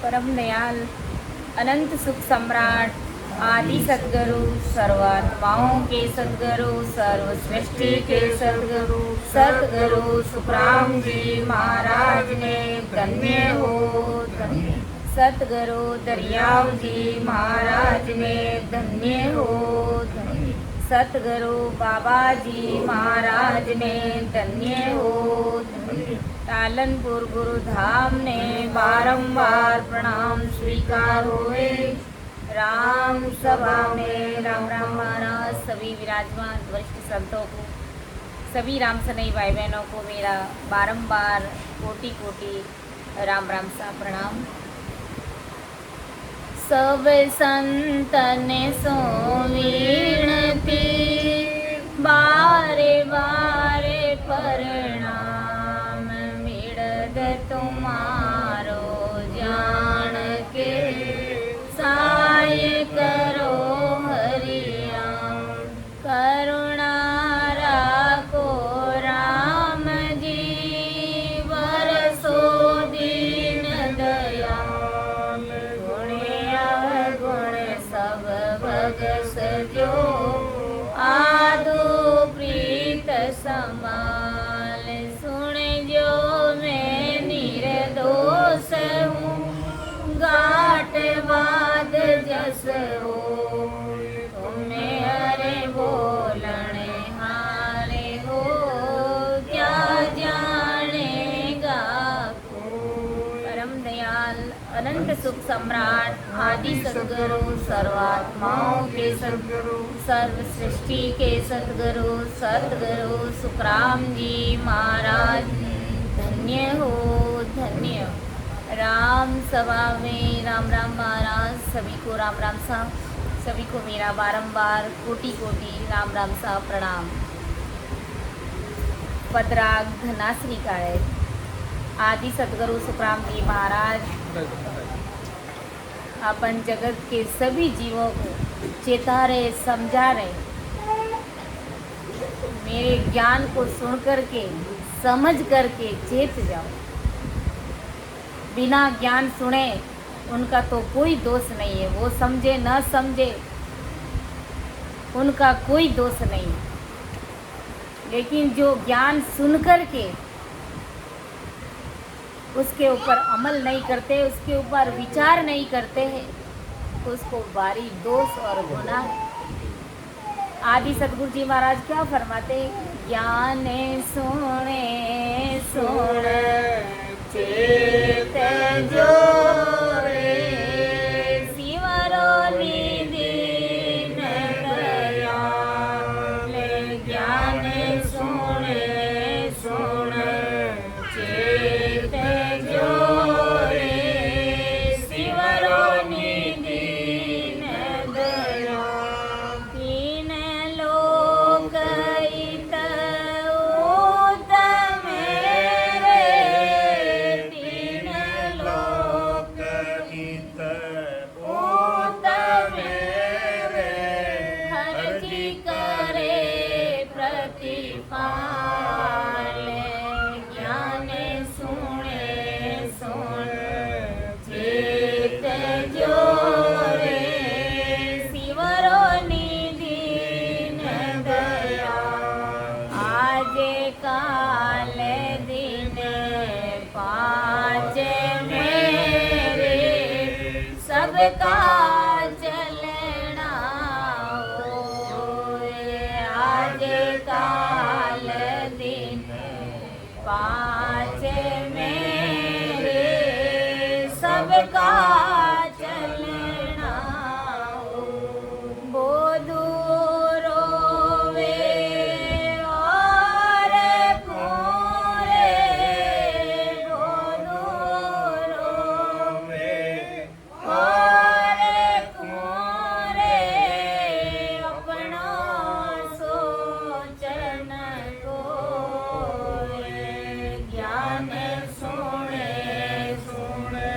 परम दयाल अनंत सुख सम्राट आदि सद्गुरु सर्वात्माओं के सद्गुरु सर्व सृष्टि के सद्गुरु सद्गुरु सुखराम जी महाराज ने धन्य हो धन्य। सतगुरु दरियाव जी महाराज ने धन्य हो धन्य। सतगुरु बाबा जी महाराज ने धन्य हो धन्य। पालनपुर गुरुधाम ने बारंबार प्रणाम स्वीकार हुए। राम सभा में राम राम महाराज सभी विराजमान वरिष्ठ संतों को, सभी राम सनई भाई बहनों को मेरा बारंबार कोटि कोटि राम राम सा प्रणाम। सब संतन सो विनती बारे बारे प्रणाम। मिड़द तुम्हारो जान के साय करो हरियाम। करुणा राखो राम जी बरसो दीन दयाल। गुण सब भग सजो आदो प्रीत संभाल। सुन जो मैं निर्दोष हूँ गाट बाद जस हो। तुम्हें हरे बोलने हारे हो क्या जानेगा को। परम दयाल अनंत सुख सम्राट आदि सद्गुरु सर्वात्माओं के सद्गुरु सर्व सृष्टि के सद्गुरु सद्गुरु सुखराम जी महाराज धन्य हो धन्य। राम सभा में राम राम महाराज सभी को राम राम सा, सभी को मेरा बारंबार कोटि कोटि राम राम सा प्रणाम। पदराग धनाश्री काळे आदि सद्गुरु सुखराम जी महाराज अपन जगत के सभी जीवों को चेता रहे समझा रहे। मेरे ज्ञान को सुन करके समझ करके चेत जाओ। बिना ज्ञान सुने उनका तो कोई दोष नहीं है। वो समझे न समझे उनका कोई दोष नहीं है। लेकिन जो ज्ञान सुन करके उसके ऊपर अमल नहीं करते, उसके ऊपर विचार नहीं करते हैं, उसको भारी दोष और गुनाह है। आदि सतगुरु जी महाराज क्या फरमाते? ज्ञान सुने सुन चेत जोरे शिवरो निधि दयाल। ज्ञान सुने सुन चेत जोरे शिवरो निधि दयाल। तीन लोक इत उत मेरे तीन लोक इत उत मेरे हर जी करे प्रतिपाल। ज्ञान सुने सुन चेत जोरे शिवरो निधि दयाल। आज काल दिन पाँच मेरे सबका चलना होए। आज काल दिन पाँच मेरे सबका चलना हो। बोधू रोवे और पूरे बोधू रोवे और पूरे अपना सोचन को। ज्ञान सुने सुने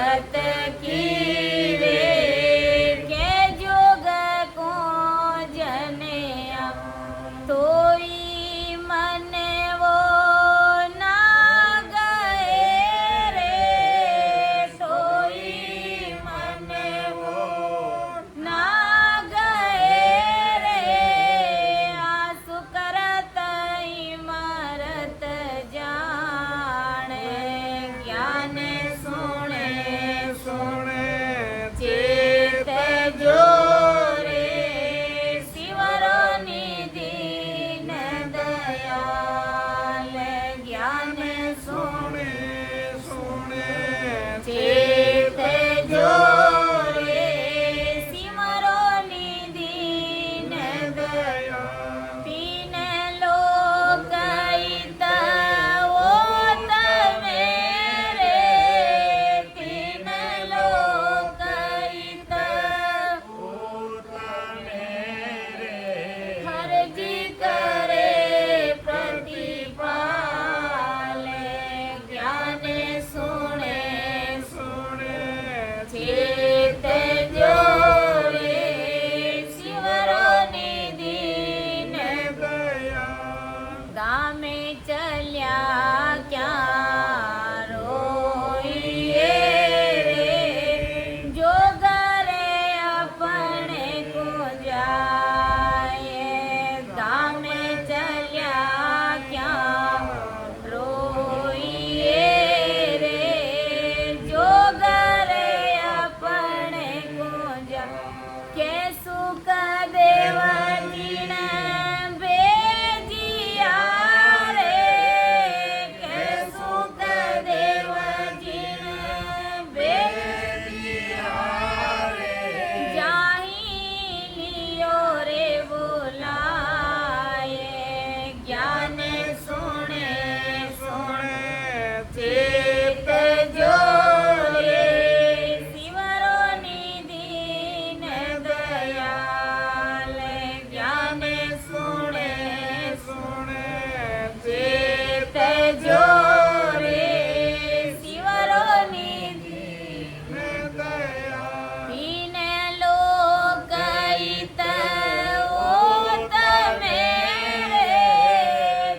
जगत की रे के जोग को जनिया तोई मन वो ना गए रे तोई मन वो ना गए रे आंसू करत इमरत जाने ज्ञान सुने सुने चेत जो रे शिवरो निधीन दयाल ज्ञान सुने सुने चेत जो रे शिवरो निधीन दया तीन लोक इत ओत मेरे तीन लोक इत हर जी करे प्रतिपाल ज्ञान सुने सुने चेत जो रे शिवरो निधीन दया गामे चल्या क्या रोइए रे जो करे अपने को जाए गामे चल्या क्या रोइए रे जो करे अपने को जाए के सुख देव जीण भेजिया रे के सुख देव जीण भेजिया रे जाहि लियो रे बुलाए ज्ञान सुने सुने चेत जो रे शिवरो निधीन दयाल ज्ञान सुने सुने चेत जो रे शिवरो निधीन दया तीन लोक इत ओत मेरे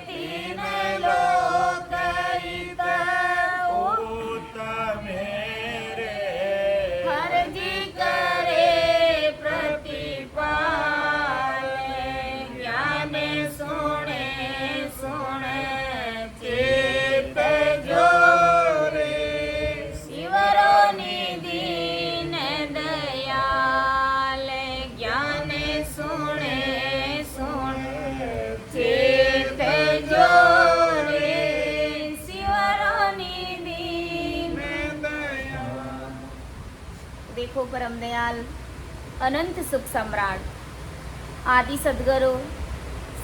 तीन लोक इत ओत मेरे हर जी करे प्रतिपाल ज्ञान सुने सुने चेत जो रे शिवरो निधीन दयाल ज्ञान सुने सुने चेत जो रे शिवरो निधीन दया देखो परम दयाल अनंत सुख सम्राट आदि सद्गुरु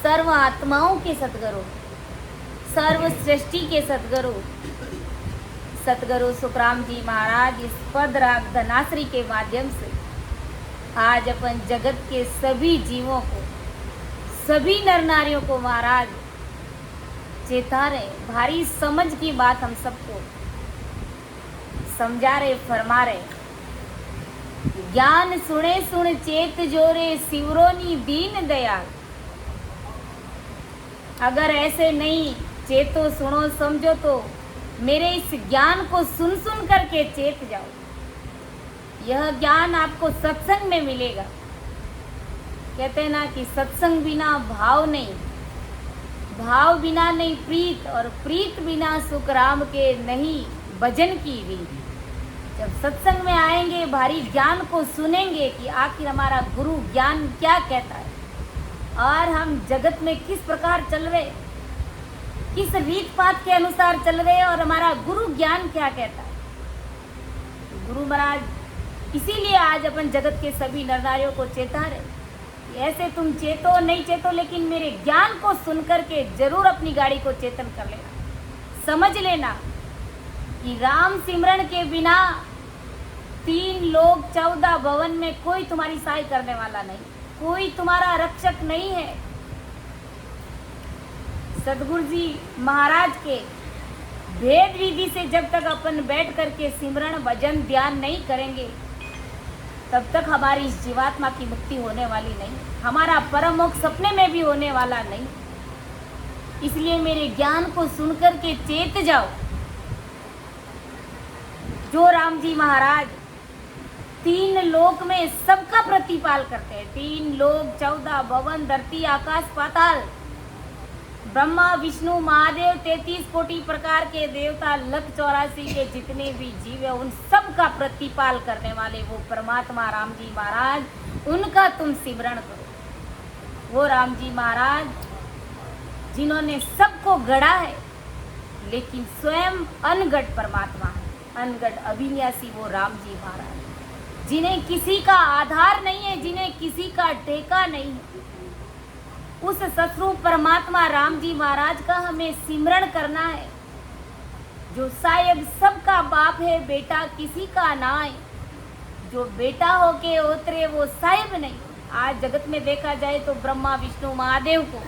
सर्व आत्माओं के सद्गुरु सर्व सृष्टि के सद्गुरु सतगुरु सुखराम जी महाराज इस पद राग धनाश्री के माध्यम से आज अपन जगत के सभी जीवों को सभी नर नारियों को महाराज चेता रहे भारी समझ की बात हम सबको समझा रहे फरमा रहे ज्ञान सुने सुन चेत जोरे शिवरोनी दीन दयाल अगर ऐसे नहीं चेतो सुनो समझो तो मेरे इस ज्ञान को सुन सुन करके चेत जाओ यह ज्ञान आपको सत्संग में मिलेगा कहते हैं ना कि सत्संग बिना भाव नहीं भाव बिना नहीं प्रीत और प्रीत बिना सुख राम के नहीं भजन की रीत जब सत्संग में आएंगे भारी ज्ञान को सुनेंगे कि आखिर हमारा गुरु ज्ञान क्या कहता है और हम जगत में किस प्रकार चल रहे किस रीत पात के अनुसार चल रहे और हमारा गुरु ज्ञान क्या कहता है गुरु महाराज इसीलिए आज अपन जगत के सभी नर नारियों को चेता रहे ऐसे तुम चेतो नहीं चेतो लेकिन मेरे ज्ञान को सुन करके जरूर अपनी गाड़ी को चेतन कर लेना समझ लेना कि राम सिमरन के बिना 3 लोग 14 भवन में कोई तुम्हारी सहाय करने वाला नहीं कोई तुम्हारा रक्षक नहीं है सदगुरु जी महाराज के भेद विधि से जब तक अपन बैठ करके सिमरण भजन ध्यान नहीं करेंगे तब तक हमारी इस जीवात्मा की मुक्ति होने वाली नहीं, हमारा परम मोक्ष सपने में भी होने वाला नहीं। इसलिए मेरे ज्ञान को सुनकर के चेत जाओ। जो राम जी महाराज 3 लोक में सबका प्रतिपाल करते हैं, 3 लोक 14 भवन धरती आकाश पाताल, ब्रह्मा विष्णु महादेव 33 कोटि प्रकार के देवता, 1,84 के जितने भी जीव है उन सब का प्रतिपाल करने वाले वो परमात्मा राम जी महाराज, उनका तुम सिमरण करो। वो राम जी महाराज जिन्होंने सबको गढ़ा है लेकिन स्वयं अनगढ़ परमात्मा है, अनगढ़ अविनाशी वो राम जी महाराज, जिन्हें किसी का आधार नहीं है, जिन्हें किसी का टेका नहीं है। उस सतरूप परमात्मा राम जी महाराज का हमें सिमरण करना है, जो शायद सबका बाप है, बेटा किसी का ना है, जो बेटा होके उतरे वो साहिब नहीं। आज जगत में देखा जाए तो ब्रह्मा विष्णु महादेव को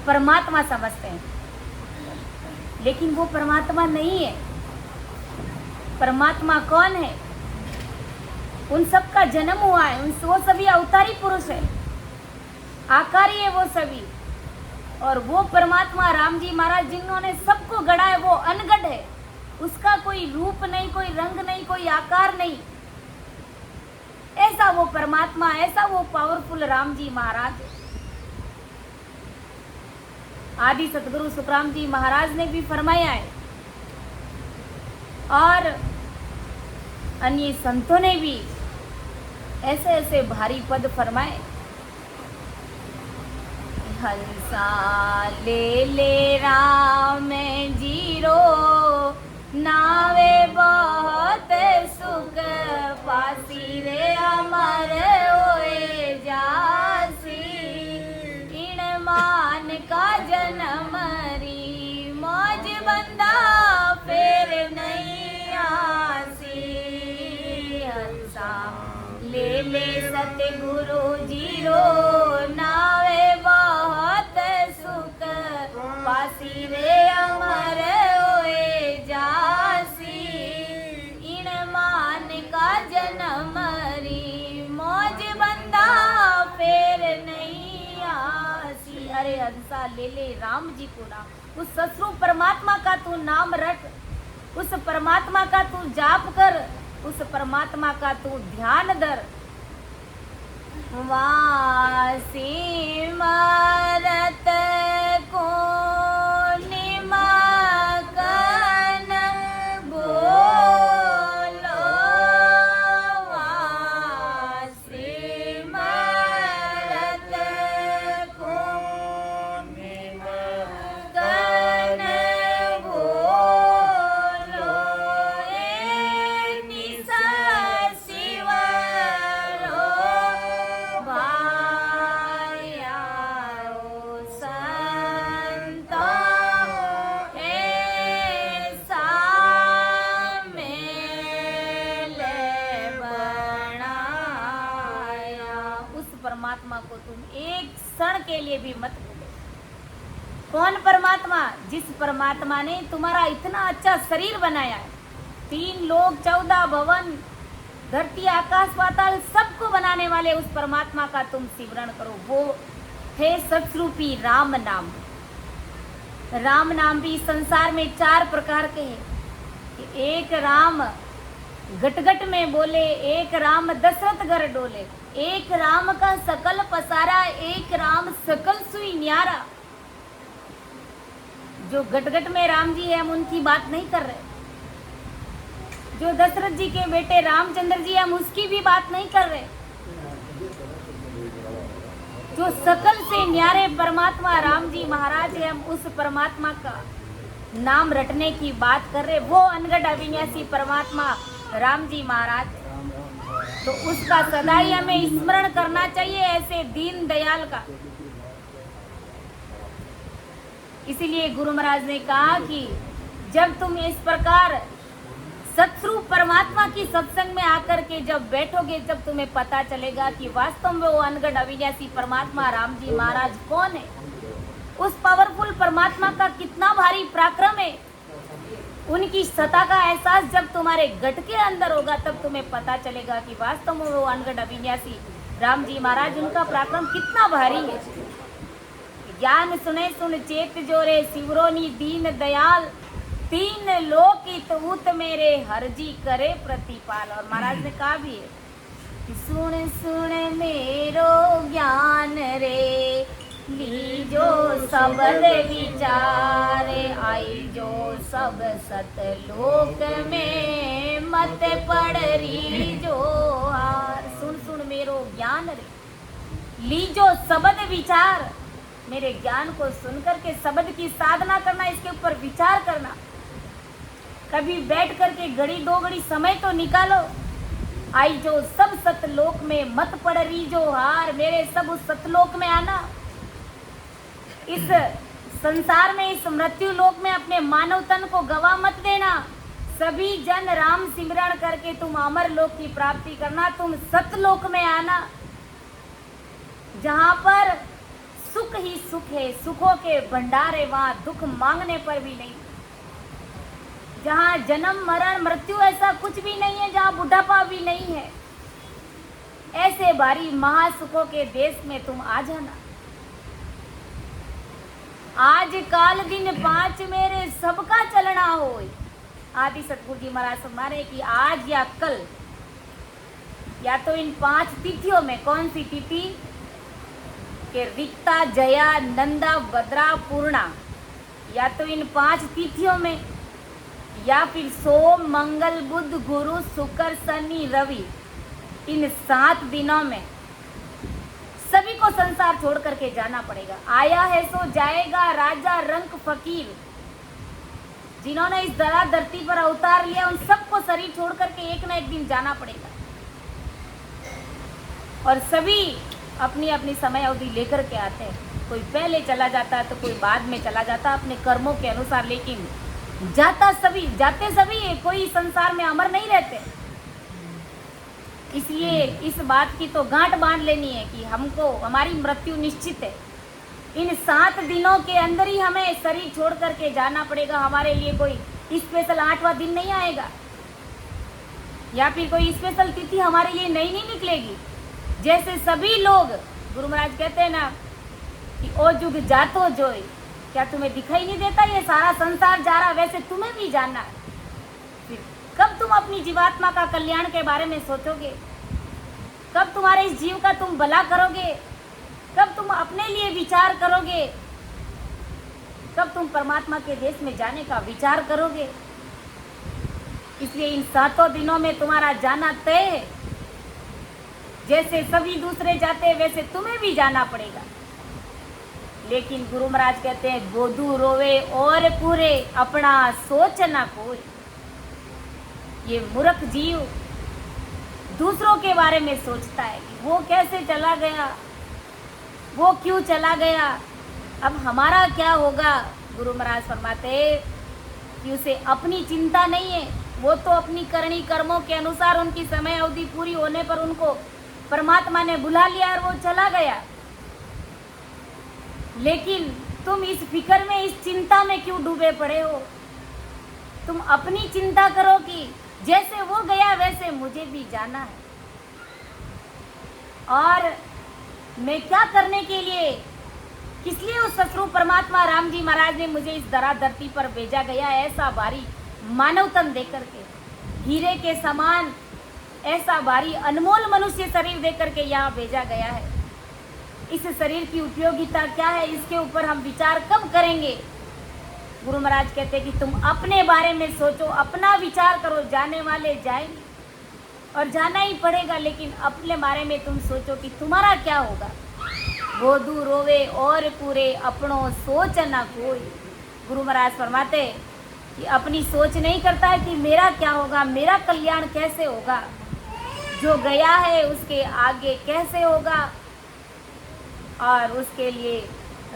परमात्मा समझते हैं, लेकिन वो परमात्मा नहीं है। परमात्मा कौन है? उन सब का जन्म हुआ है, वो सभी अवतारी पुरुष है, आकारी है वो सभी। और वो परमात्मा राम जी महाराज जिन्होंने सबको गढ़ा है वो अनगढ़ है, उसका कोई रूप नहीं, कोई रंग नहीं, कोई आकार नहीं। ऐसा वो परमात्मा, ऐसा वो पावरफुल राम जी महाराज। आदि सतगुरु सुखराम जी महाराज ने भी फरमाया है और अन्य संतों ने भी ऐसे ऐसे भारी पद फरमाए। हंसा ले ले राम जीरो नावे बहुत सुख पासी रे अमर होए जासी, इण मान का जन्म री मौज बंदा फिर नहीं आसी। हंसा ले ले सतगुरु जीरो नावे बहुत सुख पासी रे अमर होए जासी, इण मान का जन्म री मौज बंदा फिर नहीं आसी। अरे हंसा ले ले राम जी को नाम, उस सतरूप परमात्मा का तू नाम रट, उस परमात्मा का तू जाप कर, उस परमात्मा का तू ध्यान धर। वासी मरत को निमकन बोलो, वासी मरत को निमकन बोलो, निसा शिवरो परमात्मा को तुम एक क्षण के लिए भी मत भूलो। कौन परमात्मा? जिस परमात्मा ने तुम्हारा इतना अच्छा शरीर बनाया है, 3 लोक 14 भवन धरती आकाश पाताल सबको बनाने वाले उस परमात्मा का तुम सिमरण करो। वो है सतरूपी राम नाम। राम नाम भी संसार में 4 प्रकार के हैं। एक राम गटगट में बोले, एक राम दशरथ घर डोले, एक राम का सकल पसारा, एक राम सकल सुई न्यारा। जो गटगट में राम जी है हम उनकी बात नहीं कर रहे, जो दशरथ जी के बेटे रामचंद्र जी हम उसकी भी बात नहीं कर रहे, जो सकल से न्यारे परमात्मा राम जी महाराज है हम उस परमात्मा का नाम रटने की बात कर रहे। वो अनगढ़ अविनाशी परमात्मा राम जी महाराज, तो उसका सदा ही हमें स्मरण करना चाहिए, ऐसे दीन दयाल का। इसीलिए गुरु महाराज ने कहा कि जब तुम इस प्रकार सतरूप परमात्मा की सत्संग में आकर के जब बैठोगे, जब तुम्हें पता चलेगा कि वास्तव में वो अनगढ़ अविनाशी परमात्मा राम जी महाराज कौन है, उस पावरफुल परमात्मा का कितना भारी पराक्रम है। उनकी सत्ता का एहसास जब तुम्हारे गट के अंदर होगा तब तुम्हें पता चलेगा कि वास्तव में वो अनगढ़ अविनाशी राम जी महाराज, उनका पराक्रम कितना भारी है। ज्ञान सुने सुन चेत जोरे, शिवरोनी दीन दयाल, तीन लोक ऊत मेरे हर जी करे प्रतिपाल। और महाराज ने कहा भी है कि सुन सुन मेरो ज्ञान रे, लीजो सबद विचारे, आई जो सब सतलोक में मत पड़ रही जो हार। सुन सुन मेरो ज्ञान रे, लीजो सबद विचार, मेरे ज्ञान को सुन करके शब्द की साधना करना, इसके ऊपर विचार करना। कभी बैठ करके घड़ी दो घड़ी समय तो निकालो। आई जो सब सतलोक में मत पड़ रही जो हार, मेरे सब उस सतलोक में आना। इस संसार में, इस मृत्यु लोक में अपने मानव तन को गवा मत देना। सभी जन राम सिमरण करके तुम अमर लोक की प्राप्ति करना। तुम सतलोक में आना, जहां पर सुख ही सुख है, सुखों के भंडार है, वहां दुख मांगने पर भी नहीं। जहां जन्म मरण मृत्यु ऐसा कुछ भी नहीं है, जहां बुढ़ापा भी नहीं है, ऐसे भारी महासुखों के देश में तुम आ जाना। आज काल दिन पांच मेरे सबका चलना हो। आदि सतगुरु जी महाराज फरमा रहे कि आज या कल, या तो इन 5 तिथियों में, कौन सी तिथि के रिक्ता, जया, नंदा, भद्रा, पूर्णा, या तो इन 5 तिथियों में, या फिर सोम, मंगल, बुध, गुरु, शुक्र, शनि, रवि, इन 7 दिनों में सभी को संसार छोड़ करके जाना पड़ेगा। आया है सो जाएगा, राजा रंक फकीर, जिन्होंने इस धरती पर अवतार लिया उन सबको शरीर छोड़ करके एक ना एक दिन जाना पड़ेगा। और सभी अपनी अपनी समय अवधि लेकर के आते हैं। कोई पहले चला जाता है तो कोई बाद में चला जाता है अपने कर्मों के अनुसार, लेकिन जाते सभी है, कोई संसार में अमर नहीं रहते। इसलिए इस बात की तो गांठ बांध लेनी है कि हमको, हमारी मृत्यु निश्चित है। इन 7 दिनों के अंदर ही हमें शरीर छोड़ करके जाना पड़ेगा। हमारे लिए कोई स्पेशल 8वां दिन नहीं आएगा, या फिर कोई स्पेशल तिथि हमारे लिए नहीं निकलेगी। जैसे सभी लोग, गुरु महाराज कहते हैं ना कि ओ जुग जातो जोई, क्या तुम्हें दिखाई नहीं देता ये सारा संसार जा रहा, वैसे तुम्हें भी जाना है। फिर कब तुम अपनी जीवात्मा का कल्याण के बारे में सोचोगे? कब तुम्हारे इस जीव का तुम भला करोगे? कब तुम अपने लिए विचार करोगे? कब तुम परमात्मा के देश में जाने का विचार करोगे? इसलिए इन 7 दिनों में तुम्हारा जाना तय है। जैसे सभी दूसरे जाते हैं वैसे तुम्हें भी जाना पड़ेगा। लेकिन गुरु महाराज कहते हैं, गोदू रोवे और पूरे, अपना सोच ना कोई। ये मूर्ख जीव दूसरों के बारे में सोचता है कि वो कैसे चला गया, वो क्यों चला गया, अब हमारा क्या होगा। गुरु महाराज फरमाते कि उसे अपनी चिंता नहीं है। वो तो अपनी करनी कर्मों के अनुसार उनकी समय अवधि पूरी होने पर उनको परमात्मा ने बुला लिया और वो चला गया। लेकिन तुम इस फिक्र में, इस चिंता में क्यों डूबे पड़े हो? तुम अपनी चिंता करो कि जैसे वो गया वैसे मुझे भी जाना है। और मैं क्या करने के लिए, किस लिए उस सतगुरु परमात्मा राम जी महाराज ने मुझे इस धरती पर भेजा गया, ऐसा भारी मानव तन दे करके, हीरे के समान ऐसा भारी अनमोल मनुष्य शरीर दे करके यहाँ भेजा गया है। इस शरीर की उपयोगिता क्या है, इसके ऊपर हम विचार कब करेंगे? गुरु महाराज कहते हैं कि तुम अपने बारे में सोचो, अपना विचार करो। जाने वाले जाएंगे और जाना ही पड़ेगा, लेकिन अपने बारे में तुम सोचो कि तुम्हारा क्या होगा। गोदू रोवे और पूरे, अपनों सोच ना कोई। गुरु महाराज फरमाते कि अपनी सोच नहीं करता है कि मेरा क्या होगा, मेरा कल्याण कैसे होगा, जो गया है उसके आगे कैसे होगा, और उसके लिए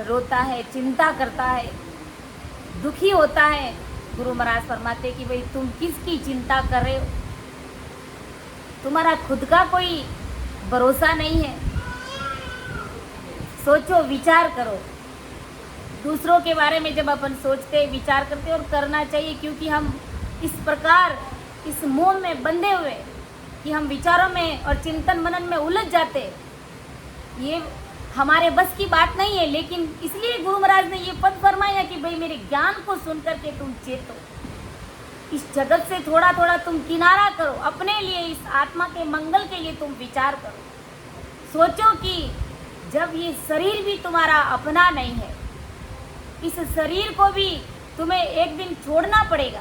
रोता है, चिंता करता है, दुखी होता है। गुरु महाराज फरमाते कि भाई तुम किसकी चिंता कर रहे हो? तुम्हारा खुद का कोई भरोसा नहीं है। सोचो, विचार करो। दूसरों के बारे में जब अपन सोचते विचार करते और करना चाहिए, क्योंकि हम इस प्रकार इस मोह में बंधे हुए कि हम विचारों में और चिंतन मनन में उलझ जाते, ये हमारे बस की बात नहीं है। लेकिन इसलिए गुरु महाराज ने ये पद फरमाया कि भाई मेरे ज्ञान को सुन करके तुम चेतो, इस जगत से थोड़ा थोड़ा तुम किनारा करो, अपने लिए इस आत्मा के मंगल के लिए तुम विचार करो। सोचो कि जब ये शरीर भी तुम्हारा अपना नहीं है, इस शरीर को भी तुम्हें एक दिन छोड़ना पड़ेगा।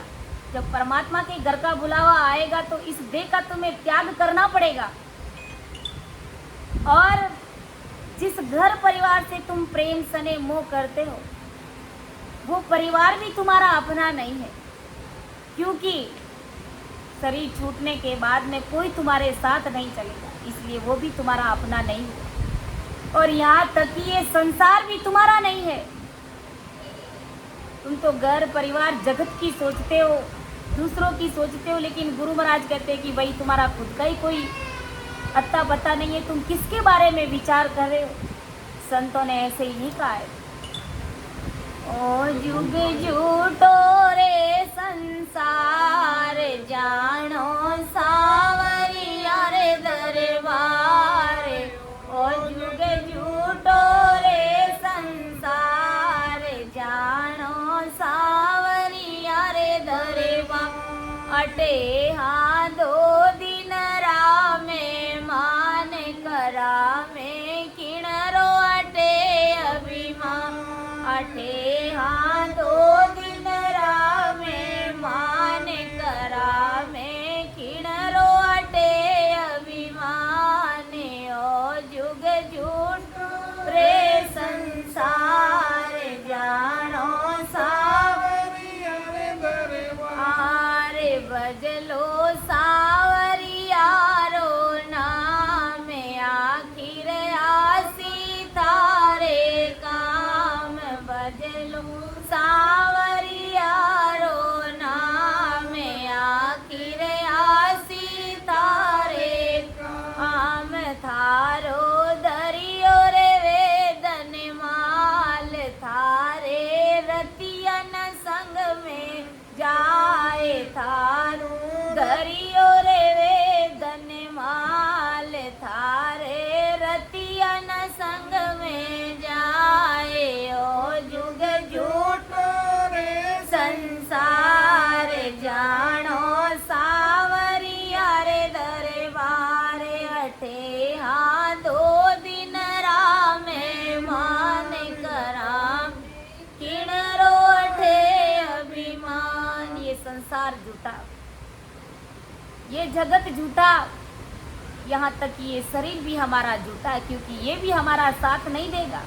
जब परमात्मा के घर का बुलावा आएगा तो इस देह का तुम्हें त्याग करना पड़ेगा। और जिस घर परिवार से तुम प्रेम स्नेह मोह करते हो, वो परिवार भी तुम्हारा अपना नहीं है, क्योंकि शरीर छूटने के बाद में कोई तुम्हारे साथ नहीं चलेगा, इसलिए वो भी तुम्हारा अपना नहीं है। और यहाँ तक कि ये संसार भी तुम्हारा नहीं है। तुम तो घर परिवार जगत की सोचते हो, दूसरों की सोचते हो, लेकिन गुरु महाराज कहते हैं कि भाई तुम्हारा खुद का ही कोई अत्ता पता नहीं है, तुम किसके बारे में विचार कर रहे हो। संतों ने ऐसे ही कहा है, ओ जुग झूठो रे संसार जानो सावरिया रे दरबार, ओ जुग झूठो रे संसार जानो सावरिया रे दरबार, अटे हाँ दो दिन रामे मान करा में किणरो अटे अभिमान, अटे हाँ दो दिन रामे मान करा में किणरो अटे अभिमान, ओ जुग झूठ रे संसार जानो सावरिया रे दरबार, बजलो सावरियारो नाम, आखिर आसी थारे काम, बजलो सावरियारो नाम, आखिर आसी थारे काम, थारो दरियो रे वेदन माल, थारे रतियन संग में जाए, थारू दरियो रे वेदन माल, थारे रतियन संग में जाए, ओ जुग झूठ रे संसार जानो सावरिया रे दरबार, अठे हाँ दो दिन रामे मान कराम, किणरो अठे अभिमान। ये संसार झूठा, ये जगत झूठा, यहाँ तक कि ये शरीर भी हमारा झूठा है, क्योंकि ये भी हमारा साथ नहीं देगा।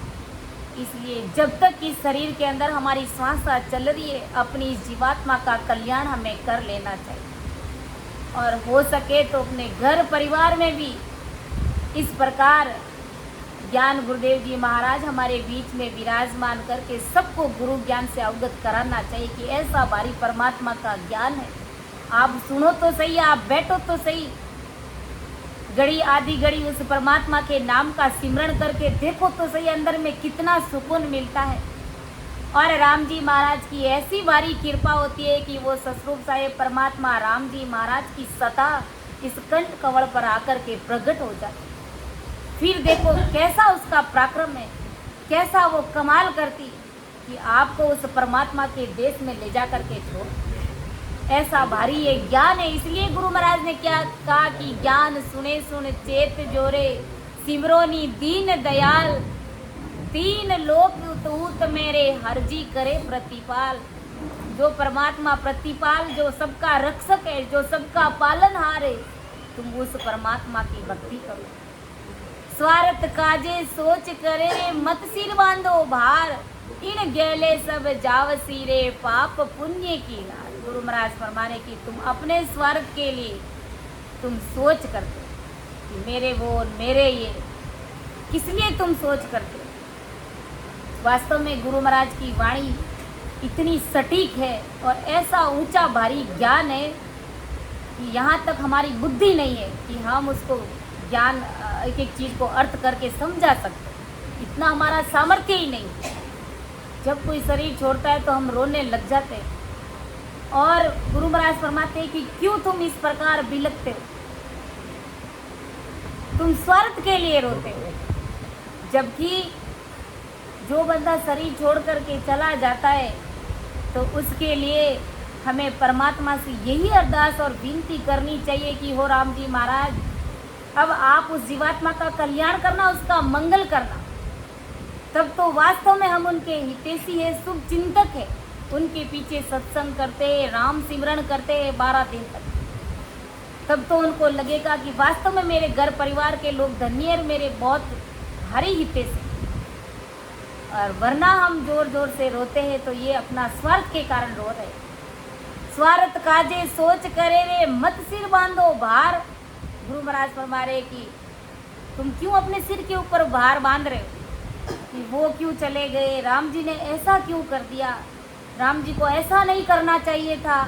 इसलिए जब तक इस शरीर के अंदर हमारी श्वास चल रही है, अपनी इस जीवात्मा का कल्याण हमें कर लेना चाहिए। और हो सके तो अपने घर परिवार में भी इस प्रकार ज्ञान गुरुदेव जी महाराज हमारे बीच में विराजमान करके सबको गुरु ज्ञान से अवगत कराना चाहिए कि ऐसा भारी परमात्मा का ज्ञान है। आप सुनो तो सही, आप बैठो तो सही, घड़ी आधी घड़ी उस परमात्मा के नाम का सिमरण करके देखो तो सही, अंदर में कितना सुकून मिलता है। और राम जी महाराज की ऐसी भारी कृपा होती है कि वो ससरूप साहेब परमात्मा राम जी महाराज की सता इस कंठ कवल पर आकर के प्रकट हो जाती। फिर देखो कैसा उसका पराक्रम है, कैसा वो कमाल करती कि आपको उस परमात्मा के देश में ले जा करके छोड़। ऐसा भारी ये ज्ञान है। इसलिए गुरु महाराज ने क्या कहा कि ज्ञान सुने सुन चेत जोरे, सिमरोनी दीन दयाल, तीन लोक उतूत मेरे हरजी करे प्रतिपाल। जो परमात्मा प्रतिपाल, जो सबका रक्षक है, जो सबका पालनहार है, तुम उस परमात्मा की भक्ति करो। स्वार्थ काजे सोच करे मत सिर बांधो भार, इन गैले सब जाव सिरे पाप पुण्य की नार। गुरु महाराज फरमाने की तुम अपने स्वार्थ के लिए तुम सोच करते हो कि मेरे वो मेरे ये, किस लिए तुम सोच करते हो। वास्तव में गुरु महाराज की वाणी इतनी सटीक है और ऐसा ऊंचा भारी ज्ञान है कि यहाँ तक हमारी बुद्धि नहीं है कि हम उसको ज्ञान एक एक चीज़ को अर्थ करके समझा सकते, इतना हमारा सामर्थ्य ही नहीं। जब कोई शरीर छोड़ता है तो हम रोने लग जाते हैं। और गुरु महाराज फरमाते हैं कि क्यों तुम इस प्रकार बिलखते हो, तुम स्वार्थ के लिए रोते हो। जबकि जो बंदा शरीर छोड़ करके चला जाता है तो उसके लिए हमें परमात्मा से यही अरदास और विनती करनी चाहिए कि हो राम जी महाराज, अब आप उस जीवात्मा का कल्याण करना, उसका मंगल करना। तब तो वास्तव में हम उनके हितैषी है, शुभ चिंतक है, उनके पीछे सत्संग करते, राम सिमरण करते 12 दिन तक। तब तो उनको लगेगा कि वास्तव में मेरे घर परिवार के लोग धन्य और मेरे बहुत भारी हितैषी। और वरना हम जोर जोर से रोते हैं तो ये अपना स्वार्थ के कारण रो रहे हैं। स्वार्थ काजे सोच करे रे मत सिर बांधो भार। गुरु महाराज फरमा रहे कि तुम क्यों अपने सिर के ऊपर भार बांध रहे हो कि वो क्यों चले गए, राम जी ने ऐसा क्यों कर दिया, राम जी को ऐसा नहीं करना चाहिए था।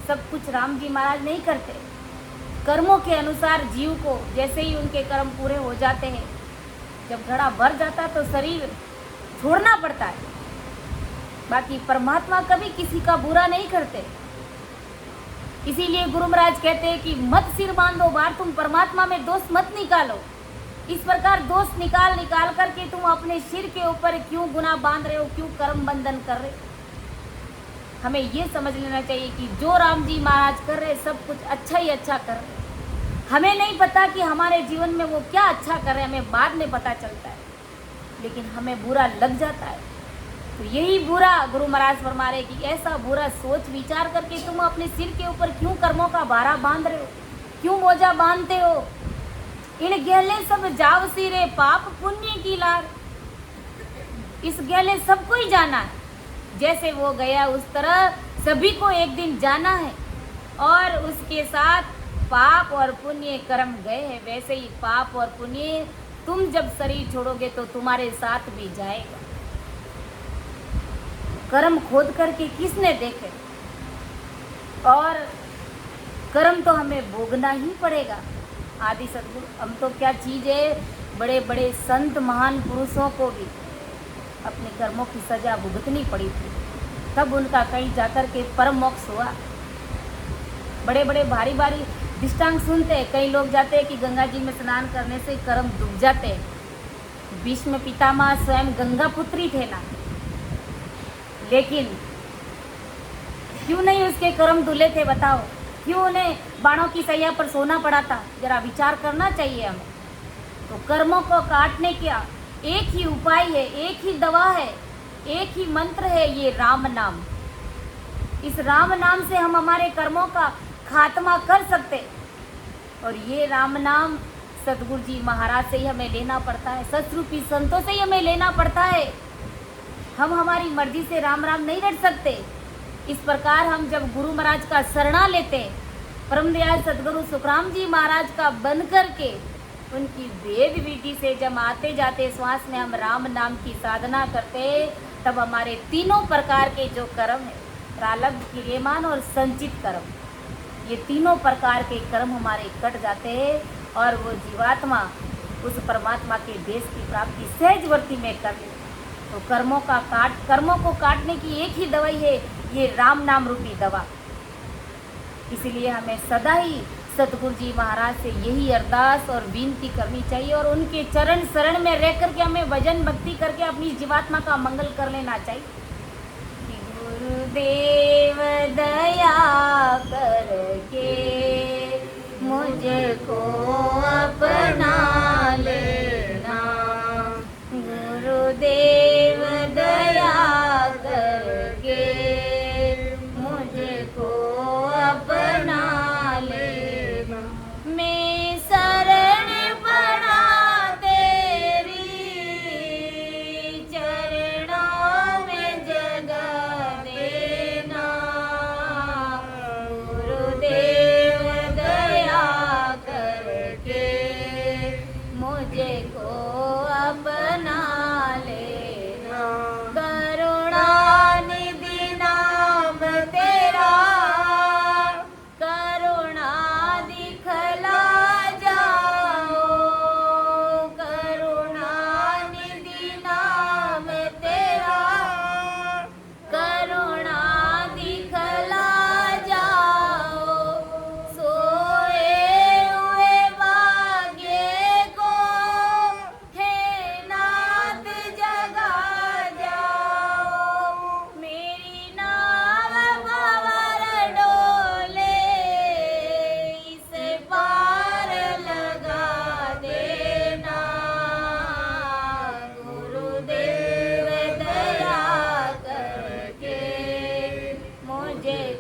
सब कुछ राम जी महाराज नहीं करते। कर्मों के अनुसार जीव को जैसे ही उनके कर्म पूरे हो जाते हैं, जब घड़ा भर जाता है तो शरीर छोड़ना पड़ता है। बाकी परमात्मा कभी किसी का बुरा नहीं करते। इसीलिए गुरु महाराज कहते हैं कि मत सिर बांधो भार, तुम परमात्मा में दोष मत निकालो। इस प्रकार दोष निकाल करके तुम अपने सिर के ऊपर क्यों गुनाह बांध रहे हो, क्यों कर्म बंधन कर रहे हो। हमें ये समझ लेना चाहिए कि जो राम जी महाराज कर रहे सब कुछ अच्छा ही अच्छा कर रहे। हमें नहीं पता कि हमारे जीवन में वो क्या अच्छा कर रहे, हमें बाद में पता चलता है, लेकिन हमें बुरा लग जाता है। तो यही बुरा गुरु महाराज फरमा रहे कि ऐसा बुरा सोच विचार करके तुम अपने सिर के ऊपर क्यों कर्मों का भारा बांध रहे हो, क्यों बोझा बांधते हो। इन गहले सब जाव सिरे पाप पुण्य की लार। इस गहले सबको ही जाना है, जैसे वो गया उस तरह सभी को एक दिन जाना है। और उसके साथ पाप और पुण्य कर्म गए हैं, वैसे ही पाप और पुण्य तुम जब शरीर छोड़ोगे तो तुम्हारे साथ भी जाएगा। कर्म खोद करके किसने देखे, और कर्म तो हमें भोगना ही पड़ेगा। आदि सद्गुरु हम तो क्या चीज़ है, बड़े बड़े संत महान पुरुषों को भी अपने कर्मों की सजा भुगतनी पड़ी थी, तब उनका कहीं जाकर के परम मोक्ष हुआ। बड़े बड़े भारी भारी दृष्टांत सुनते हैं, कई लोग जाते हैं कि गंगा जी में स्नान करने से कर्म डूब जाते हैं। भीष्म पितामह स्वयं गंगा पुत्री थे ना, लेकिन क्यों नहीं उसके कर्म धुले थे बताओ, क्यों उन्हें बाणों की सैया पर सोना पड़ा था। जरा विचार करना चाहिए हमें। तो कर्मों को काटने का एक ही उपाय है, एक ही दवा है, एक ही मंत्र है, ये राम नाम। इस राम नाम से हम हमारे कर्मों का खात्मा कर सकते। और ये राम नाम सतगुरु जी महाराज से ही हमें लेना पड़ता है, सतरूपी संतों से ही हमें लेना पड़ता है। हम हमारी मर्जी से राम राम नहीं रट सकते। इस प्रकार हम जब गुरु महाराज का शरणा लेते, परम दयाल सतगुरु सुखराम जी महाराज का बन करके उनकी वेद विधि से जब आते जाते श्वास में हम राम नाम की साधना करते, तब हमारे तीनों प्रकार के जो कर्म है, प्रारब्ध, क्रियमान और संचित कर्म, ये तीनों प्रकार के कर्म हमारे कट जाते हैं और वो जीवात्मा उस परमात्मा के देश की प्राप्ति सहजवर्ती में कर ले। तो कर्मों को काटने की एक ही दवाई है, ये राम नाम रूपी दवा। इसलिए हमें सदा ही सतगुरु जी महाराज से यही अरदास और विनती करनी चाहिए और उनके चरण शरण में रह करके हमें भजन भक्ति करके अपनी जीवात्मा का मंगल कर लेना चाहिए। कि गुरुदेव दया करके मुझको अपना लेना, गुरुदेव दया करके मुझको अपना लेना। मैं शरण पड़ा तेरी चरणों में जगा देना,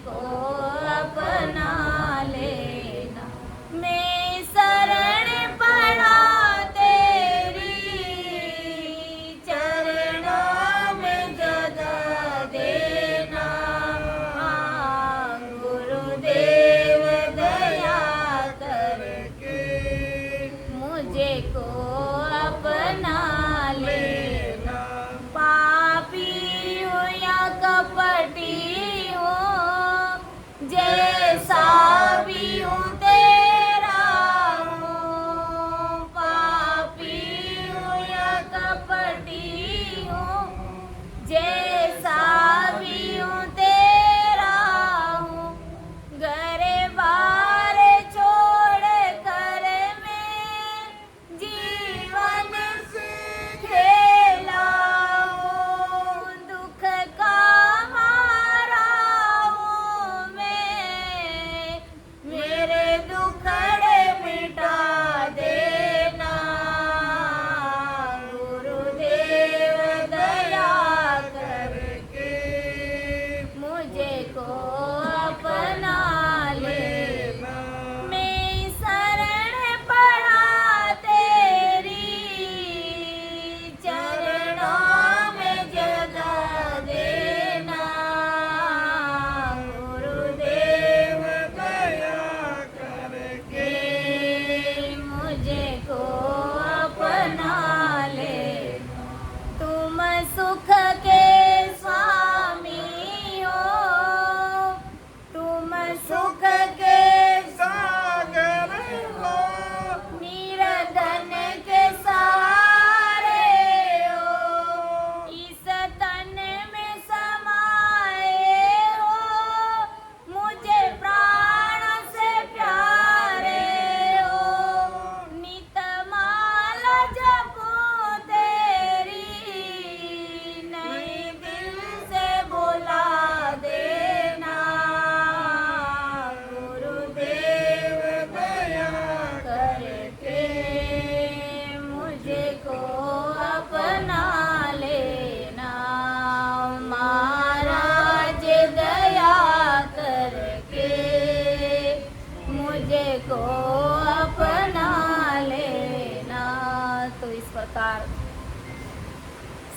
को अपना लेना। मैं शरण पड़ा तेरी चरणों में जगह देना। गुरुदेव दया करके मुझे को अपना लेना। पापी हो या कपटी हो, जैसा भी हूँ तेरा हूँ। पापी हो या कपटी हो, जैसा भी हूँ तेरा हूँ। घरे बार छोड़ कर मैं जीवन से खेला हूँ। दुख का मारा हूँ मैं, मेरे दुखड़े मिटा देना। गुरुदेव दया करके मुझे को अपना लेना। मैं शरण पड़ा तेरी चरणों में जगह देना। गुरुदेव दया करके मुझे को अपना लेना। तुम सुख के स्वामी हो, तुम सुख के सागर हो, निरधन के सहारे हो। इस तन में समाए हो, मुझे प्राण से प्यारे हो। नित माला जपूं तेरी, नई दिल से बोला देना। गुरुदेव दया करके मुझे को अपना लेना। महाराज दया करके मुझे को अपना लेना। तो इस प्रकार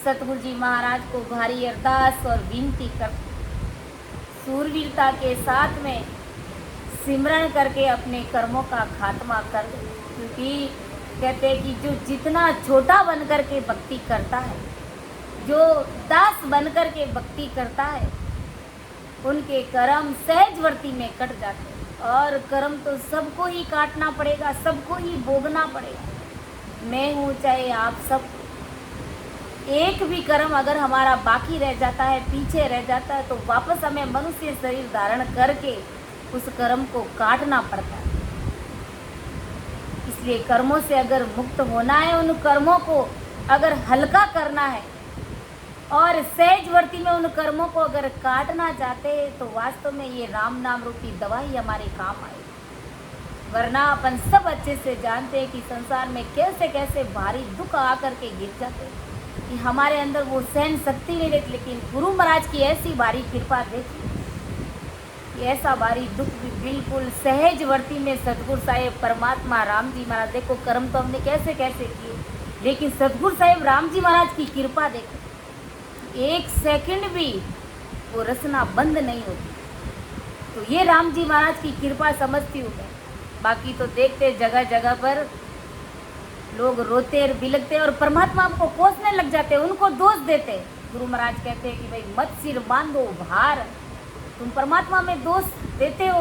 सतगुरु जी महाराज को भारी अरदास और विनती कर सूरवीरता के साथ में सिमरन करके अपने कर्मों का खात्मा कर दे। क्योंकि कहते हैं कि जो जितना छोटा बन कर के भक्ति करता है, जो दास बन कर के भक्ति करता है, उनके कर्म सहजवर्ती में कट जाते हैं। और कर्म तो सबको ही काटना पड़ेगा, सबको ही भोगना पड़ेगा। मैं हूँ चाहे आप सब, एक भी कर्म अगर हमारा बाकी रह जाता है, पीछे रह जाता है, तो वापस हमें मनुष्य शरीर धारण करके उस कर्म को काटना पड़ता है। इसलिए कर्मों से अगर मुक्त होना है, उन कर्मों को अगर हल्का करना है और सहजवर्ती में उन कर्मों को अगर काटना चाहते हैं, तो वास्तव में ये राम नाम रूपी दवा ही हमारे काम आएगी। वरना अपन सब अच्छे से जानते हैं कि संसार में कैसे कैसे भारी दुख आकर के गिर जाते हैं कि हमारे अंदर वो सहन शक्ति नहीं रहती। लेकिन गुरु महाराज की ऐसी भारी कृपा देखी, ऐसा भारी दुख भी बिल्कुल सहजवर्ती में सतगुरु साहेब परमात्मा राम जी महाराज, देखो कर्म तो हमने कैसे कैसे किए, लेकिन सतगुरु साहेब राम जी महाराज की कृपा देखो, एक सेकंड भी वो रचना बंद नहीं होती। तो ये राम जी महाराज की कृपा समझती हूँ मैं। बाकी तो देखते जगह जगह पर लोग रोते और बिलकते और परमात्मा को कोसने लग जाते, उनको दोष देते। गुरु महाराज कहते हैं कि भाई मत सिर बांधो भार, तुम परमात्मा में दोष देते हो।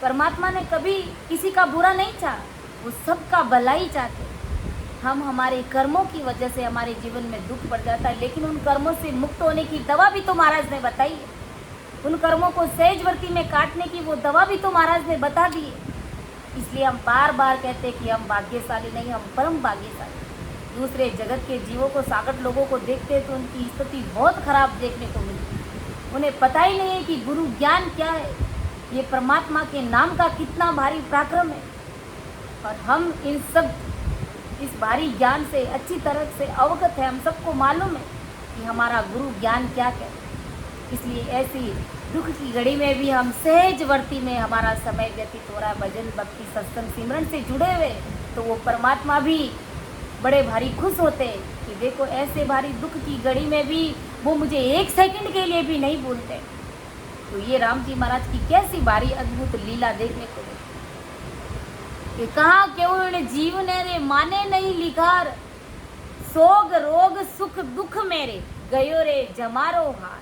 परमात्मा ने कभी किसी का बुरा नहीं चाहा, वो सबका भलाई चाहते। हम हमारे कर्मों की वजह से हमारे जीवन में दुख पड़ जाता है, लेकिन उन कर्मों से मुक्त होने की दवा भी तो महाराज ने बताई है। उन कर्मों को सहजवर्ती में काटने की वो दवा भी तो महाराज ने बता दी है। इसलिए हम बार बार कहते हैं कि हम भाग्यशाली नहीं, हम परम भाग्यशाली। दूसरे जगत के जीवों को, सागत लोगों को देखते हैं तो उनकी स्थिति बहुत खराब देखने को मिलती है। उन्हें पता ही नहीं है कि गुरु ज्ञान क्या है, ये परमात्मा के नाम का कितना भारी पराक्रम है। और हम इस भारी ज्ञान से अच्छी तरह से अवगत है। हम सबको मालूम है कि हमारा गुरु ज्ञान क्या कहता है। इसलिए ऐसी दुख की घड़ी में भी हम सहजवर्ती में हमारा समय व्यतीत हो रहा है भजन भक्ति सत्संग सिमरन से जुड़े हुए, तो वो परमात्मा भी बड़े भारी खुश होते हैं कि देखो ऐसे भारी दुख की घड़ी में भी वो मुझे एक सेकंड के लिए भी नहीं भूलते। तो ये राम जी महाराज की कैसी भारी अद्भुत लीला देखने को मिली कि कहा केवल जीवने रे माने नहीं लिखार, सोग रोग सुख दुख मेरे गयो रे जमारो हार।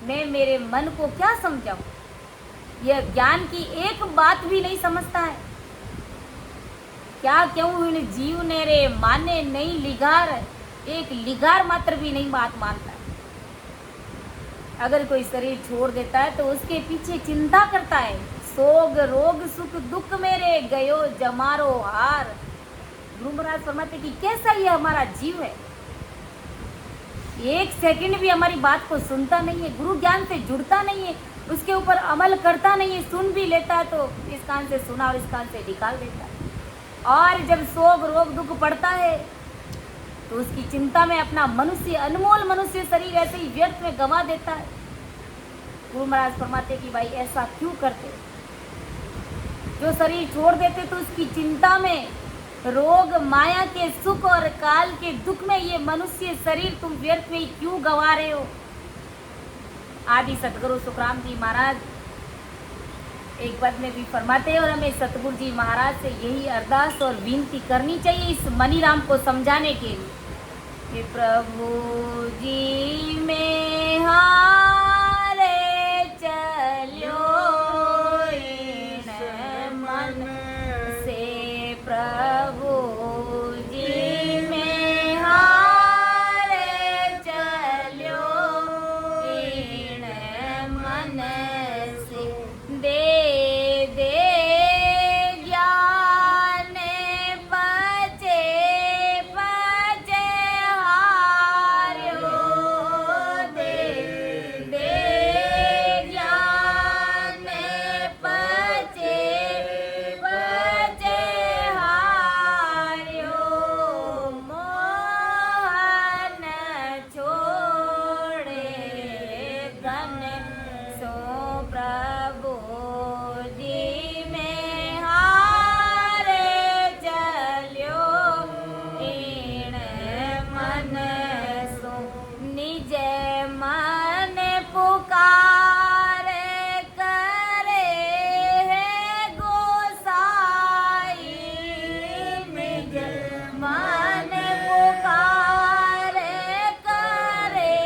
मैं मेरे मन को क्या समझाऊं, यह ज्ञान की एक बात भी नहीं समझता है। क्या क्यों इन जीव ने रे माने नहीं लिगार, एक लिगार मात्र भी नहीं बात मानता है। अगर कोई शरीर छोड़ देता है तो उसके पीछे चिंता करता है, सोग रोग सुख दुख मेरे गयो जमारो हार। गुरु महाराज फरमाते कि कैसा ये हमारा जीव है, एक सेकंड भी हमारी बात को सुनता नहीं है, गुरु ज्ञान से जुड़ता नहीं है, उसके ऊपर अमल करता नहीं है, सुन भी लेता है तो इस कान से सुना और इस कान से निकाल देता है। और जब सोग रोग दुख पड़ता है तो उसकी चिंता में अपना मनुष्य अनमोल मनुष्य शरीर ऐसे ही व्यर्थ में गंवा देता है। गुरु महाराज फरमाते कि भाई ऐसा क्यों करते, जो शरीर छोड़ देते तो उसकी चिंता में रोग माया के सुख और काल के दुख में ये मनुष्य शरीर तुम व्यर्थ में क्यों गवा रहे हो। आदि सतगुरु सुखराम जी महाराज एक पद में भी फरमाते हैं और हमें सतगुरु जी महाराज से यही अरदास और विनती करनी चाहिए इस मनीराम को समझाने के लिए कि प्रभु जी में हारे चलो इन मन से, प्रभु जी में हारे चलो इन मन से, दे दे ज्ञान पचे पचे हार्यो, दे दे ज्ञान पचे पचे हार्यो, मोहन छोड़े धन सो प्रभु जी में हारे चल्यो इन मन सो, निज मन पुकार करे है गोसाई, निज मन पुकार करे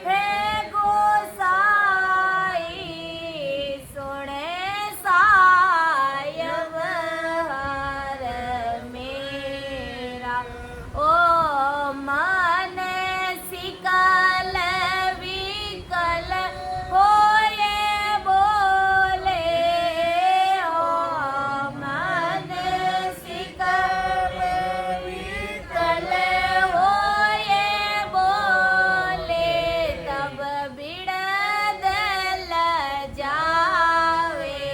है गोसाई, सुने सायब हर मेरा, ओ मन सिकल विकल होए बोले, ओ मन सिकल विकल होए बोले, तब बिड़दल जावे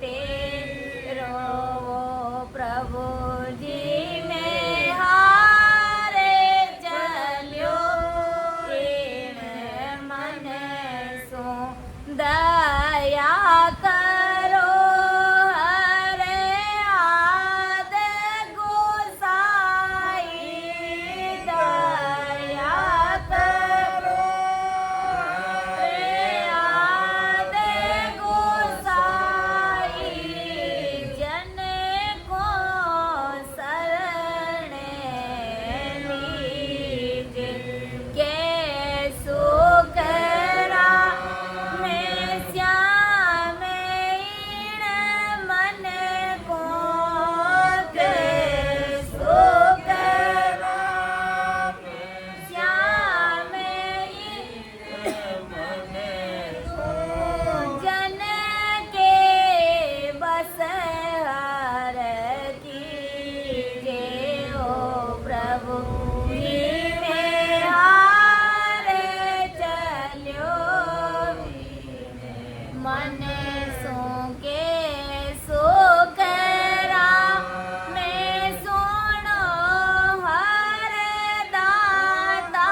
तेरो प्रभु जी में हारे चल्यो इन मन सो, दया करो हरे आद गोसाई, दया करो हरे आद गोसाई, जन को शरण लीजे, के सुकरा में श्याम इन मन को, के सुकरा में श्याम इन मन को, जन के बस हर कीजे, ओ प्रभु जी में हारे चल्यो मन सो, के सुकरा में सुनो हर दाता,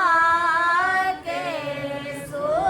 के सुकरा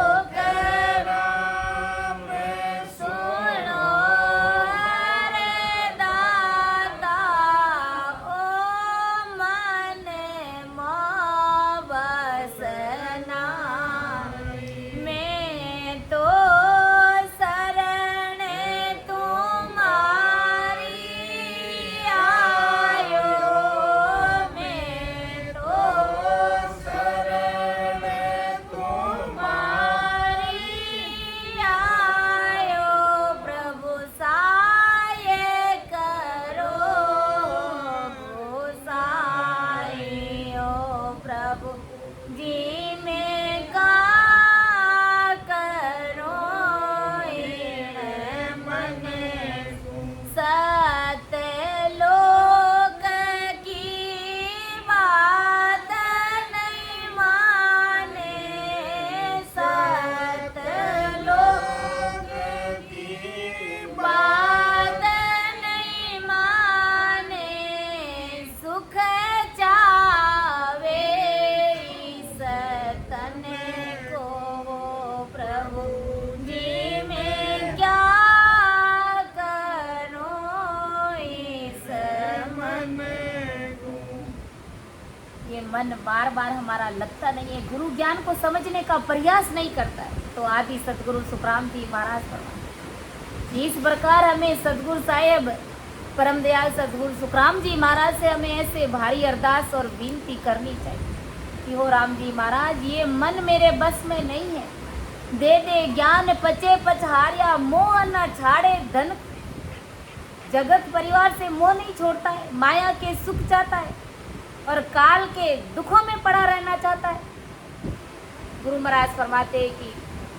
मन बार बार हमारा लगता नहीं है, गुरु ज्ञान को समझने का प्रयास नहीं करता है। तो आदि सतगुरु सुखराम जी महाराज फरमाते, इस प्रकार हमें सतगुरु साहेब परम दयाल सतगुरु सुखराम जी महाराज से हमें ऐसे भारी अरदास और विनती करनी चाहिए कि हो राम जी महाराज, ये मन मेरे बस में नहीं है, दे दे ज्ञान पचे पचहारिया, मोह न छाड़े धन। जगत परिवार से मोह नहीं छोड़ता है, माया के सुख चाहता है और काल के दुखों में पड़ा रहना चाहता है। गुरु महाराज फरमाते हैं कि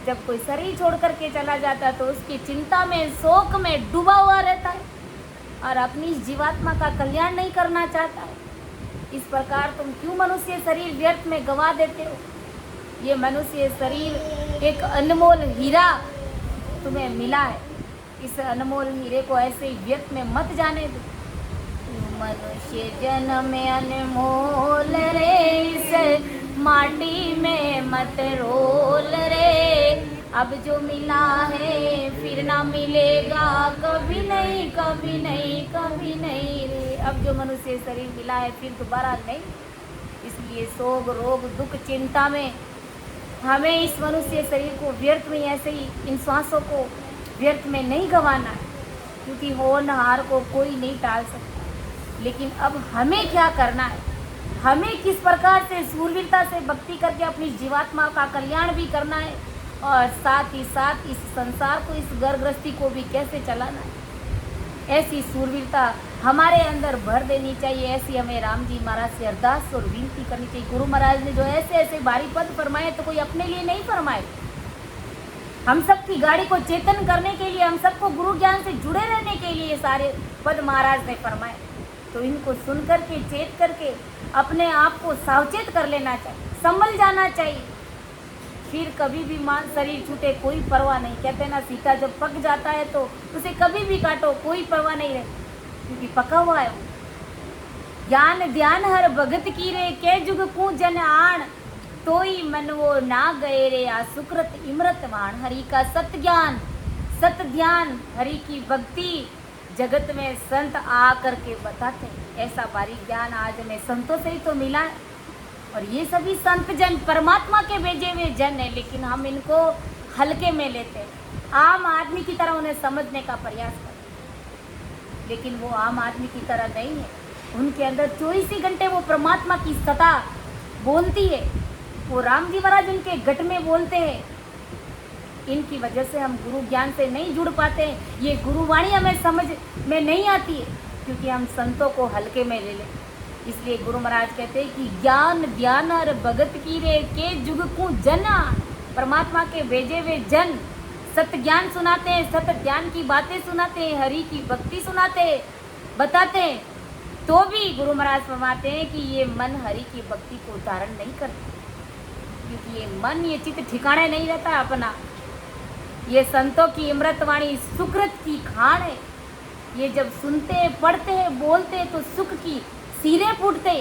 जब कोई शरीर छोड़ करके चला जाता है तो उसकी चिंता में, शोक में डूबा हुआ रहता है और अपनी जीवात्मा का कल्याण नहीं करना चाहता है। इस प्रकार तुम क्यों मनुष्य शरीर व्यर्थ में गंवा देते हो? ये मनुष्य शरीर एक अनमोल हीरा तुम्हें मिला है, इस अनमोल हीरे को ऐसे ही व्यर्थ में मत जाने दो। मनुष्य जन्म अनमोल रे, इस माटी में मत रोल रे, अब जो मिला है फिर ना मिलेगा, कभी नहीं कभी नहीं कभी नहीं रे। अब जो मनुष्य शरीर मिला है फिर दोबारा नहीं, इसलिए शोक रोग दुख चिंता में हमें इस मनुष्य शरीर को व्यर्थ में, ऐसे ही इन श्वासों को व्यर्थ में नहीं गंवाना है, क्योंकि होनहार को कोई नहीं टाल सकता। लेकिन अब हमें क्या करना है, हमें किस प्रकार से सूरवीरता से भक्ति करके अपनी जीवात्मा का कल्याण भी करना है और साथ ही साथ इस संसार को, इस घर गृहस्थी को भी कैसे चलाना है, ऐसी सूरवीरता हमारे अंदर भर देनी चाहिए। ऐसी हमें राम जी महाराज से अरदास और विनती करनी चाहिए। गुरु महाराज ने जो ऐसे ऐसे भारी पद फरमाए तो कोई अपने लिए नहीं फरमाए, हम सबकी गाड़ी को चेतन करने के लिए, हम सबको गुरु ज्ञान से जुड़े रहने के लिए सारे पद महाराज ने फरमाए। तो इनको सुन करके, चेत करके अपने आप को सावचेत कर लेना चाहिए, संभल जाना चाहिए। फिर कभी भी शरीर छूटे कोई परवाह नहीं। कहते हैं ना, सीता जब पक जाता है तो उसे कभी भी काटो कोई परवाह नहीं रहती, क्योंकि पका हुआ है। ज्ञान ध्यान हर भगत की रे, के जुग को जन आण, तोई मन वो ना गए रे, आ सुकृत इमृत वाण। हरि का सत ज्ञान, सत ध्यान, हरि की भक्ति जगत में संत आ करके बताते हैं। ऐसा बारीक ज्ञान आज हमें संतों से ही तो मिला है, और ये सभी संत जन परमात्मा के भेजे हुए जन है, लेकिन हम इनको हल्के में लेते हैं, आम आदमी की तरह उन्हें समझने का प्रयास करते हैं। लेकिन वो आम आदमी की तरह नहीं है, उनके अंदर 24 ही घंटे वो परमात्मा की सत्ता बोलती है। वो राम जी महाराज उनके गट में बोलते हैं। इनकी वजह से हम गुरु ज्ञान से नहीं जुड़ पाते हैं। ये गुरुवाणी हमें समझ में नहीं आती है, क्योंकि हम संतों को हल्के में ले लें। इसलिए गुरु महाराज कहते हैं कि ज्ञान ध्यान और भगत की रे, के जुग को जना। परमात्मा के भेजे हुए जन सत्य ज्ञान सुनाते हैं, सत्य ज्ञान की बातें सुनाते हैं, हरि की भक्ति सुनाते हैं, बताते हैं। तो भी गुरु महाराज फरमाते हैं कि ये मन हरि की भक्ति को धारण नहीं करता, क्योंकि ये मन, ये चित्त ठिकाने नहीं रहता अपना। ये संतों की अमृतवाणी सुकृत की खान है। ये जब सुनते हैं, पढ़ते हैं, बोलते हैं तो सुख की सीरे फूटते।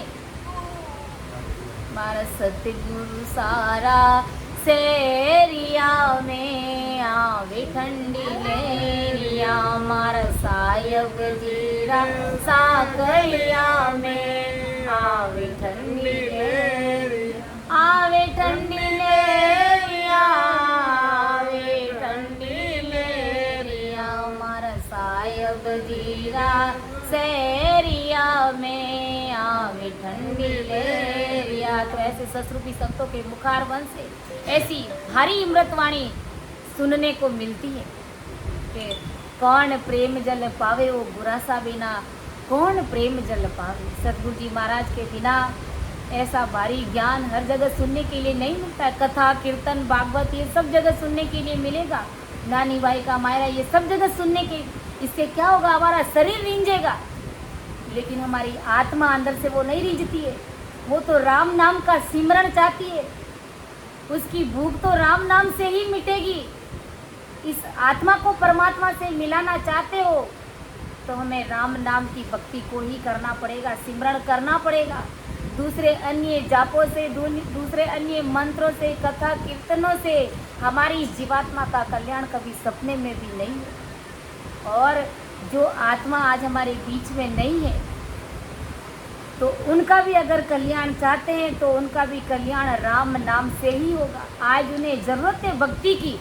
मारा सतगुरु सारा सेरिया में आवे ठंडी लेरिया, मारा सायब जीरा साकलिया में आवे ठंडी लेरिया, आवे ठंडी लेरिया, आवे ठंडी लेरिया, मारा सायब जीरा सेरिया में आवे ठंडी लेरिया। तो ऐसे ससरूपी संतों के मुखार वंश से ऐसी भारी अमृतवाणी सुनने को मिलती है कि कौन प्रेम जल पावे वो गुरासा बिना, कौन प्रेम जल पावे। सतगुरु जी महाराज के बिना ऐसा भारी ज्ञान हर जगह सुनने के लिए नहीं मिलता है। कथा कीर्तन भागवत ये सब जगह सुनने के लिए मिलेगा, नानी भाई का मायरा ये सब जगह सुनने के। इससे क्या होगा, हमारा शरीर रींजेगा, लेकिन हमारी आत्मा अंदर से वो नहीं रींजती है। वो तो राम नाम का सिमरण चाहती है, उसकी भूख तो राम नाम से ही मिटेगी। इस आत्मा को परमात्मा से मिलाना चाहते हो तो हमें राम नाम की भक्ति को ही करना पड़ेगा, सिमरण करना पड़ेगा। दूसरे अन्य जापों से, दूसरे अन्य मंत्रों से, कथा कीर्तनों से हमारी जीवात्मा का कल्याण कभी सपने में भी नहीं है। और जो आत्मा आज हमारे बीच में नहीं है, तो उनका भी अगर कल्याण चाहते हैं तो उनका भी कल्याण राम नाम से ही होगा। आज उन्हें ज़रूरत है भक्ति की,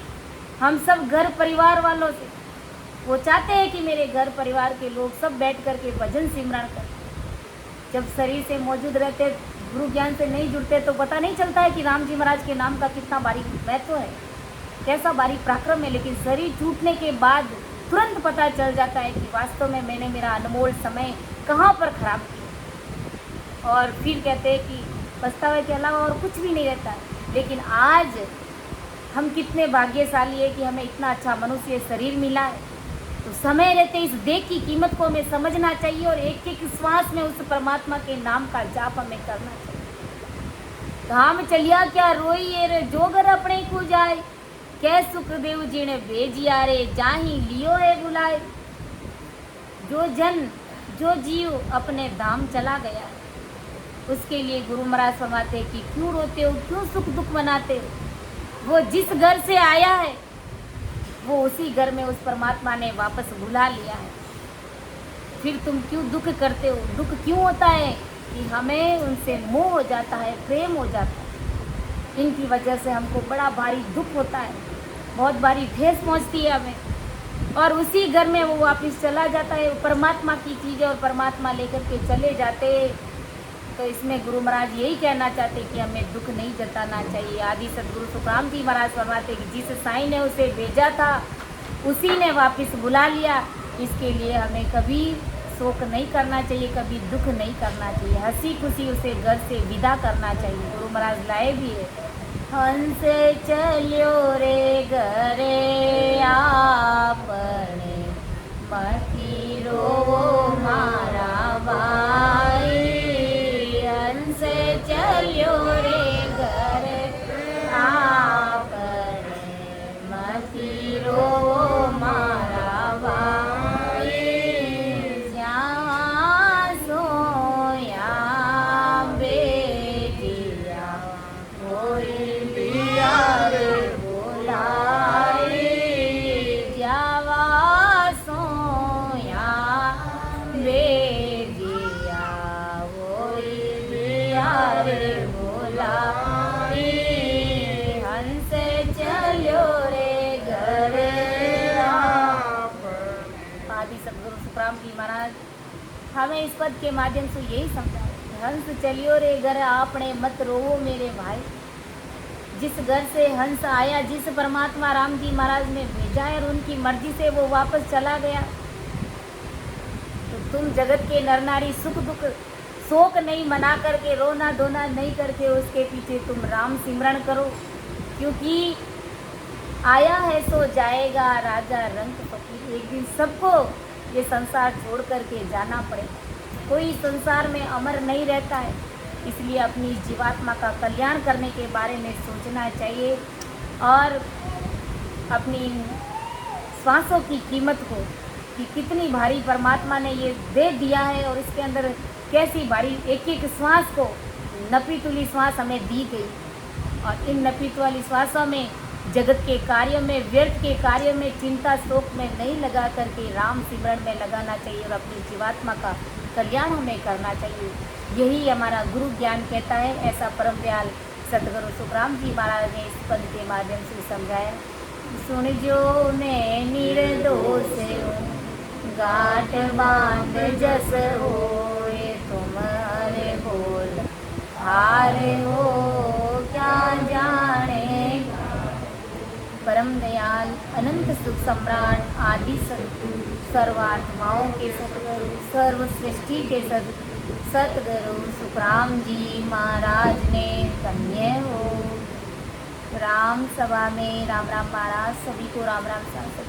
हम सब घर परिवार वालों से। वो चाहते हैं कि मेरे घर परिवार के लोग सब बैठ कर के भजन सिमरण करें। जब शरीर से मौजूद रहते, गुरु ज्ञान से नहीं जुड़ते तो पता नहीं चलता है कि राम जी महाराज के नाम का कितना भारी महत्व है, कैसा भारी पराक्रम है। लेकिन शरीर टूटने के बाद तुरंत पता चल जाता है कि वास्तव में मैंने मेरा अनमोल समय कहाँ पर खराब किया। और फिर कहते हैं कि पछतावे के अलावा और कुछ भी नहीं रहता है। लेकिन आज हम कितने भाग्यशाली है कि हमें इतना अच्छा मनुष्य शरीर मिला है। तो समय रहते इस देह की कीमत को हमें समझना चाहिए और एक एक श्वास में उस परमात्मा के नाम का जाप हमें करना चाहिए। धाम चलिया क्या रोइए रे जोगर अपने को जाए, कै सुखदेव जी ने भेजिया रे जाही लियो है बुलाए। जो जीव अपने धाम चला गया है उसके लिए गुरु महाराज फरमाते कि क्यों रोते हो, क्यों सुख दुख मनाते हो। वो जिस घर से आया है वो उसी घर में उस परमात्मा ने वापस बुला लिया है। फिर तुम क्यों दुख करते हो। दुख क्यों होता है कि हमें उनसे मोह हो जाता है, प्रेम हो जाता है। इनकी वजह से हमको बड़ा भारी दुख होता है, बहुत भारी ठेस पहुंचती है हमें। और उसी घर में वो वापस चला जाता है। वो परमात्मा की चीज़ें और परमात्मा लेकर के चले जाते। तो इसमें गुरु महाराज यही कहना चाहते कि हमें दुख नहीं जताना चाहिए। आदि सदगुरु सुखराम जी महाराज फरमाते कि जिस साईं ने उसे भेजा था उसी ने वापस बुला लिया। इसके लिए हमें कभी शोक नहीं करना चाहिए, कभी दुख नहीं करना चाहिए, हंसी खुशी उसे घर से विदा करना चाहिए। गुरु महाराज लाए भी है, हंस चलियो रे घरे आपने, मती रो मारा भाई। हंस चलियो रे घरे आपने, मती रो मारा भाई। जहाँ सोया बेटिया कोई लिया रे बुलाई। जावा सोया बेटिया कोई लिया रे बुलाई। हंस चलो रे घरे आदि सदगुरु सुखराम जी महाराज हमें इस पद के माध्यम से यही समझाए, हंस चलियो रे घर आपने, मत रोवो मेरे भाई। जिस घर से हंस आया, जिस परमात्मा राम जी महाराज ने भेजा है और उनकी मर्जी से वो वापस चला गया, तो तुम जगत के नर नारी सुख दुख शोक नहीं मना करके, रोना धोना नहीं करके उसके पीछे तुम राम सिमरण करो। क्योंकि आया है सो जाएगा राजा रंग फकीर। एक दिन सबको ये संसार छोड़ करके जाना पड़े। कोई संसार में अमर नहीं रहता है। इसलिए अपनी जीवात्मा का कल्याण करने के बारे में सोचना चाहिए और अपनी श्वासों की कीमत को कि कितनी भारी परमात्मा ने ये दे दिया है और इसके अंदर कैसी भारी एक एक श्वास को नपीत वाली श्वास हमें दी गई। और इन नपीत वाली श्वासों में जगत के कार्य में, व्यर्थ के कार्य में, चिंता शोक में नहीं लगा करके राम सिमरण में लगाना चाहिए और अपनी जीवात्मा का कल्याण हमें करना चाहिए। यही हमारा गुरु ज्ञान कहता है। ऐसा परम दयाल सतगुरु सुखराम जी महाराज ने इस पद के माध्यम से समझाया। सुन जो ने निर्दोष गाठ बांध जस होए, तुम्हारे बोल हारे हो क्या जाने। परम दयाल अनंत सुख सम्राट आदि सद्गुरु, सर्वात्माओं के सतगुरु, सर्व सृष्टि के सतगुरु सुखराम जी महाराज ने धन्य हो। राम सभा में राम राम महाराज सभी को राम राम सांसद।